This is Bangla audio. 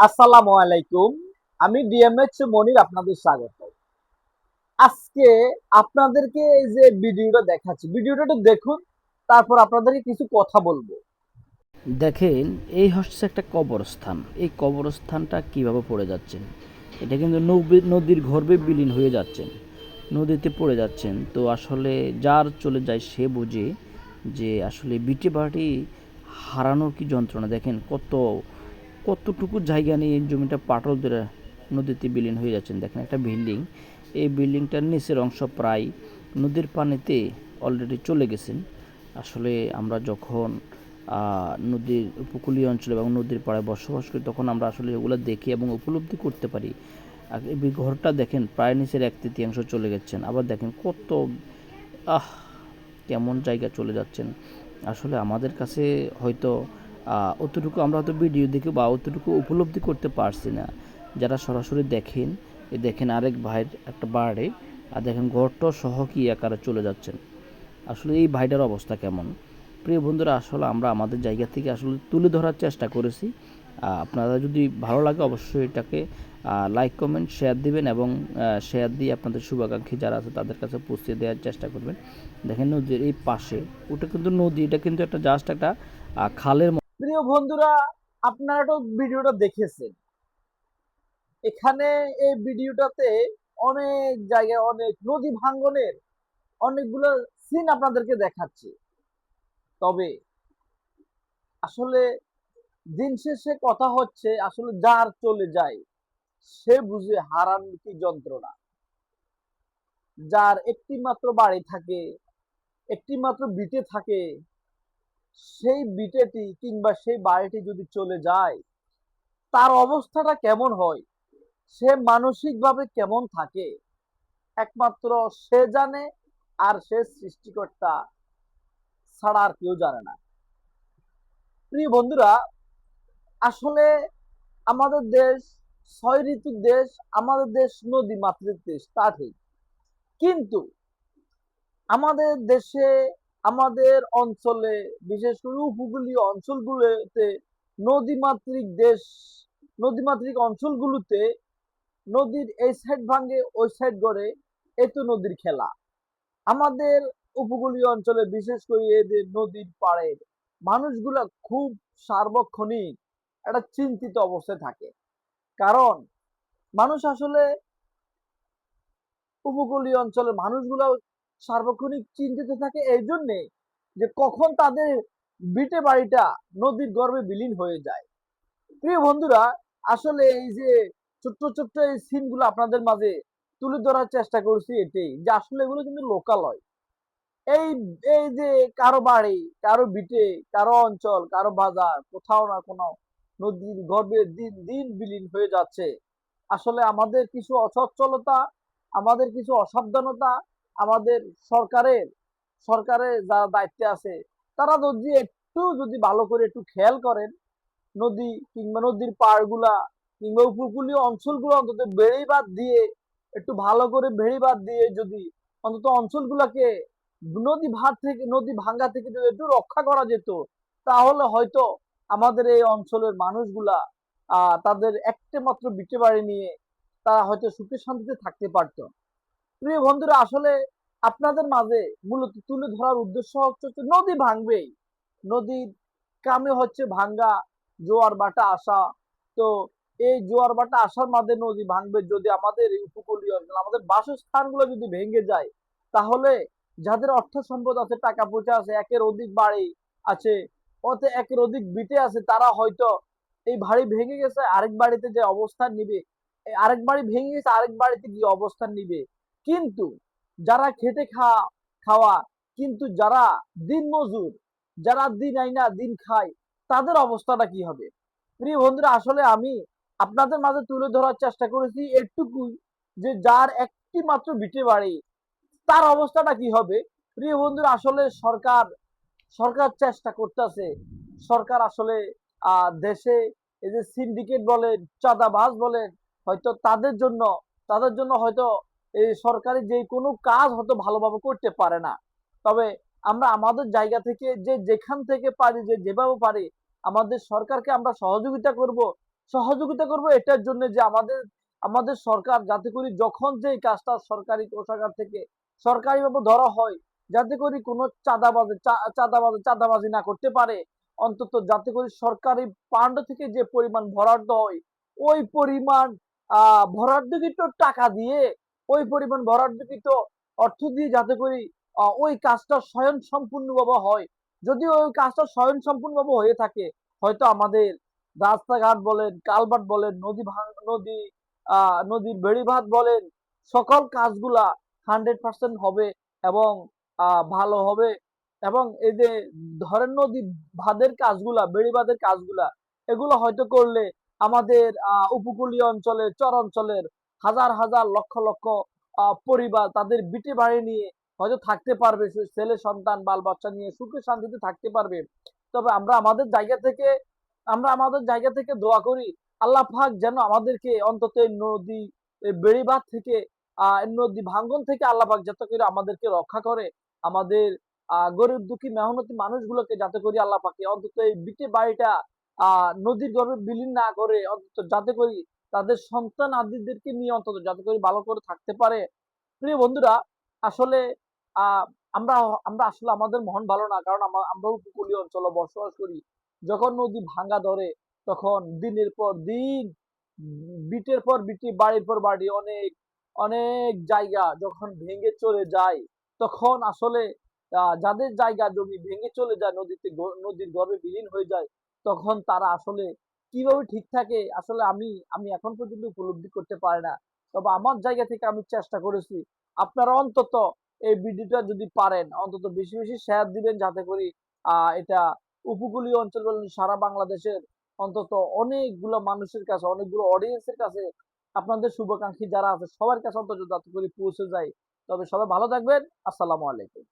আসসালামু আলাইকুম। আমি ডিএমএইচ মনির আপনাদের স্বাগত। আজকে আপনাদেরকে এই যে ভিডিওটা দেখাচ্ছি, ভিডিওটা একটু দেখুন, তারপর আপনাদেরকে কিছু কথা বলবো। দেখেন, এই হচ্ছে একটা কবরস্থান। এই কবরস্থানটা কিভাবে পড়ে যাচ্ছেন, এটা কিন্তু নদীর গর্ভে বিলীন হয়ে যাচ্ছেন, নদীতে পড়ে যাচ্ছেন। তো আসলে যার চলে যায় সে বোঝে যে আসলে বিটে বাড়ি হারানোর কি যন্ত্রণা। দেখেন কতটুকু জায়গা নিয়ে এই জমিটা পাটল ধরে নদীতে বিলীন হয়ে যাচ্ছেন। দেখেন একটা বিল্ডিং, এই বিল্ডিংটার নিচের অংশ প্রায় নদীর পানিতে অলরেডি চলে গেছেন। আসলে আমরা যখন নদীর উপকূলীয় অঞ্চলে এবং নদীর পাড়ে বসবাস করি তখন আমরা আসলে এগুলো দেখি এবং উপলব্ধি করতে পারি। আর এই ঘরটা দেখেন প্রায় নিচের 1/3 চলে গেছেন। আবার দেখেন কত আহ কেমন জায়গা চলে যাচ্ছেন। আসলে আমাদের কাছে হয়তো অতটুকু আমরা হয়তো ভিডিও দেখে বা অতটুকু উপলব্ধি করতে পারছি না। যারা সরাসরি দেখেন, দেখেন আরেক ভাইয়ের একটা বাড়ি, আর দেখেন ঘরটা সহ কি আকারে চলে যাচ্ছেন। আসলে এই ভাইটার অবস্থা কেমন। প্রিয় বন্ধুরা, আসলে আমরা আমাদের জায়গা থেকে আসলে তুলে ধরার চেষ্টা করেছি। আপনারা যদি ভালো লাগে অবশ্যই এটাকে লাইক কমেন্ট শেয়ার দিবেন এবং শেয়ার দিয়ে আপনাদের শুভাকাঙ্ক্ষী যারা আছে তাদের কাছে পৌঁছে দেওয়ার চেষ্টা করবেন। দেখেন নদীর এই পাশে, ওটা কিন্তু নদী, এটা কিন্তু একটা জাস্ট একটা খালের। প্রিয় বন্ধুরা, আপনারা তো ভিডিওটা দেখেছেন। এখানে এই ভিডিওটাতে অনেক জায়গায় অনেক নদী ভাঙ্গনের অনেকগুলো সিন আপনাদেরকে দেখাচ্ছি। তবে আসলে দিন শেষে কথা হচ্ছে, আসলে যার চলে যায় সে বুঝে হারানোর কি যন্ত্রণা। যার একটি মাত্র বাড়ি থাকে, একটি মাত্র বিটে থাকে, সেই বিটেটি কিংবা সেই বাড়িটি যদি চলে যায় তার অবস্থাটা কেমন হয়, সে মানসিকভাবে কেমন থাকে, একমাত্র সে জানে। আর সে সৃষ্টিকর্তা ছাড়া আর কেউ জানে না। প্রিয় বন্ধুরা, আসলে আমাদের দেশ 6 ঋতুর দেশ, আমাদের দেশ নদী মাতৃক দেশ, তা ঠিক। কিন্তু আমাদের দেশে, আমাদের অঞ্চলে, বিশেষ করে উপকূলীয় অঞ্চলগুলোতে, নদীমাতৃক দেশ, নদীমাতৃক অঞ্চলগুলোতে নদীর এই সাইড ভাঙে ওই সাইড গড়ে, এ তো নদীর খেলা। আমাদের উপকূলীয় অঞ্চলে বিশেষ করে এদের নদীর পাড়ের মানুষগুলা খুব সার্বক্ষণিক একটা চিন্তিত অবস্থায় থাকে। কারণ মানুষ আসলে, উপকূলীয় অঞ্চলের মানুষগুলো সার্বক্ষণিক চিন্তিত থাকে এই জন্যে যে কখন তাদের বিটে বাড়িটা নদীর গর্ভে বিলীন হয়ে যায়। প্রিয় বন্ধুরা, আসলে এই যে ছোট্ট ছোট্ট এই সিনগুলো আপনাদের মাঝে তুলে ধরার চেষ্টা করছি, এটাই যে আসলে এগুলো কিন্তু লোকালয়। এই এই যে কারো বাড়ি, কারো বিটে, কারো অঞ্চল, কারো বাজার, কোথাও না কোনো নদীর গর্ভে দিন দিন বিলীন হয়ে যাচ্ছে। আসলে আমাদের কিছু অসচ্ছলতা, আমাদের কিছু অসাবধানতা, আমাদের সরকারের সরকারের যারা দায়িত্বে আছে তারা যদি একটু যদি ভালো করে একটু খেয়াল করেন, নদী কিংবা নদীর পাড়গুলা কিংবা উপকূলীয় অঞ্চলগুলো অন্তত বেড়িবাঁধ দিয়ে, একটু ভালো করে বেড়িবাঁধ দিয়ে যদি অন্তত অঞ্চলগুলাকে নদী ভাঙ্গা থেকে যদি একটু রক্ষা করা যেত, তাহলে হয়তো আমাদের এই অঞ্চলের মানুষগুলা তাদের একটা মাত্র বিটে বাড়ি নিয়ে তারা হয়তো সুখে শান্তিতে থাকতে পারতো। প্রিয় বন্ধুরা, আসলে আপনাদের মাঝে মূলত তুলে ধরার উদ্দেশ্য হচ্ছে নদী ভাঙবেই, নদীর কামে হচ্ছে ভাঙ্গা, জোয়ার বাটা আসা। তো এই জোয়ার বাটা আসার মাঝে নদী ভাঙবে যদি আমাদের এই উপকূলীয় অঞ্চল, আমাদের বাসস্থানগুলো যদি ভেঙে যায়, তাহলে যাদের অর্থ সম্পদ আছে, টাকা পয়সা আছে, একের অধিক বাড়ি আছে, অতে একের অধিক বিটে আছে, তারা হয়তো এই বাড়ি ভেঙে গেছে আরেক বাড়িতে যে অবস্থান নিবে, আরেক বাড়ি ভেঙে গেছে আরেক বাড়িতে গিয়ে অবস্থান নিবে। কিন্তু যারা খেটে খাওয়া, কিন্তু যারা দিন মজুর, যারা দিন আইনা দিন খায়, তাদের অবস্থাটা কি হবে? প্রিয় বন্ধুরা, আসলে আমি আপনাদের মাঝে তুলে ধরার চেষ্টা করেছি এটুকুই, যে যার একটি মাত্র ভিটে বাড়ি তার অবস্থাটা কি হবে। প্রিয় বন্ধুরা, আসলে সরকার সরকার চেষ্টা করতেছে। সরকার আসলে দেশে এই যে সিন্ডিকেট বলেন, চাঁদাবাজ বলেন, হয়তো তাদের জন্য হয়তো এই সরকারি যে কোনো কাজ হয়তো ভালোভাবে করতে পারে না। তবে আমরা আমাদের জায়গা থেকে যে যেখান থেকে পারি, যে যেভাবে পারি আমাদের সরকারকে আমরা সহযোগিতা করব, সহযোগিতা করব এটার জন্য যে আমাদের আমাদের সরকার যাতে করে যখন যে কাজটা সরকারি কোষাগার থেকে সরকারিভাবে ধরা হয়, যাতে করে কোনো চাঁদাবাজি না করতে পারে, অন্তত যাতে করে সরকারি ফান্ড থেকে যে পরিমাণ বরাদ্দ হয় ওই পরিমাণ বরাদ্দকৃত টাকা দিয়ে ওই পরিমাণ বরাদ্দকৃত অর্থ দিয়ে যাতে করে ওই কাজটা স্বয়ংসম্পূর্ণভাবে হয়। যদি ওই কাজটা স্বয়ংসম্পূর্ণভাবে হয়ে থাকে, হয়তো আমাদের রাস্তাঘাট বলেন, কালভার্ট বলেন, নদীর বেড়িবাঁধ বলেন, সকল কাজগুলা 100% হবে এবং ভালো হবে। এবং এই যে ধরেন নদী বাঁধের কাজগুলা, বেড়িবাঁধের কাজগুলা, এগুলো হয়তো করলে আমাদের উপকূলীয় অঞ্চলের, চর অঞ্চলের হাজার হাজার লক্ষ লক্ষ পরিবার তাদের ভিটে বাড়ি নিয়ে হয়তো থাকতে পারবে, ছেলে সন্তান বাল বাচ্চা নিয়ে সুখে শান্তিতে থাকতে পারবে। তবে আমরা আমাদের জায়গা থেকে দোয়া করি আল্লাহ পাক যেন আমাদেরকে অন্তত এই নদী, এই বেড়িবাঁধ থেকে, নদী ভাঙ্গন থেকে আল্লাহ পাক যাতে করে আমাদেরকে রক্ষা করে। আমাদের গরিব দুঃখী মেহনতি মানুষগুলোকে যাতে করে আল্লাহ পাকে অন্তত এই বিটে বাড়িটা নদীর গর্ভে বিলীন না করে, অন্তত যাতে করি তাদের সন্তান আদিদেরকে নিয়ে অন্তত যাতে করে ভালো করে থাকতে পারে। প্রিয় বন্ধুরা, আসলে আহ আমরা আমরা আসলে আমাদের মন ভালো না, কারণ আমরা উপকূলীয় অঞ্চলে বসবাস করি। যখন নদী ভাঙ্গা ধরে তখন দিনের পর দিন, বিটের পর বিটি, বাড়ির পর বাড়ি, অনেক অনেক জায়গা যখন ভেঙে চলে যায়, তখন আসলে যাদের জায়গা জমি ভেঙে চলে যায়, নদীর গর্ভে বিলীন হয়ে যায়, তখন তারা আসলে কিভাবে ঠিক থাকে আসলে আমি আমি এখন পর্যন্ত উপলব্ধি করতে পারি না। তবে আমার জায়গা থেকে আমি চেষ্টা করেছি। আপনারা অন্তত এই ভিডিওটা যদি পারেন অন্তত বেশি বেশি শেয়ার দিবেন, যাতে করে এটা উপকূলীয় অঞ্চল বলেন সারা বাংলাদেশের অন্তত অনেকগুলো মানুষের কাছে, অনেকগুলো অডিয়েন্সের কাছে, আপনাদের শুভাকাঙ্ক্ষী যারা আছে সবার কাছে অন্তত যাতে করে পৌঁছে যায়। তবে সবাই ভালো থাকবেন। আসসালামু আলাইকুম।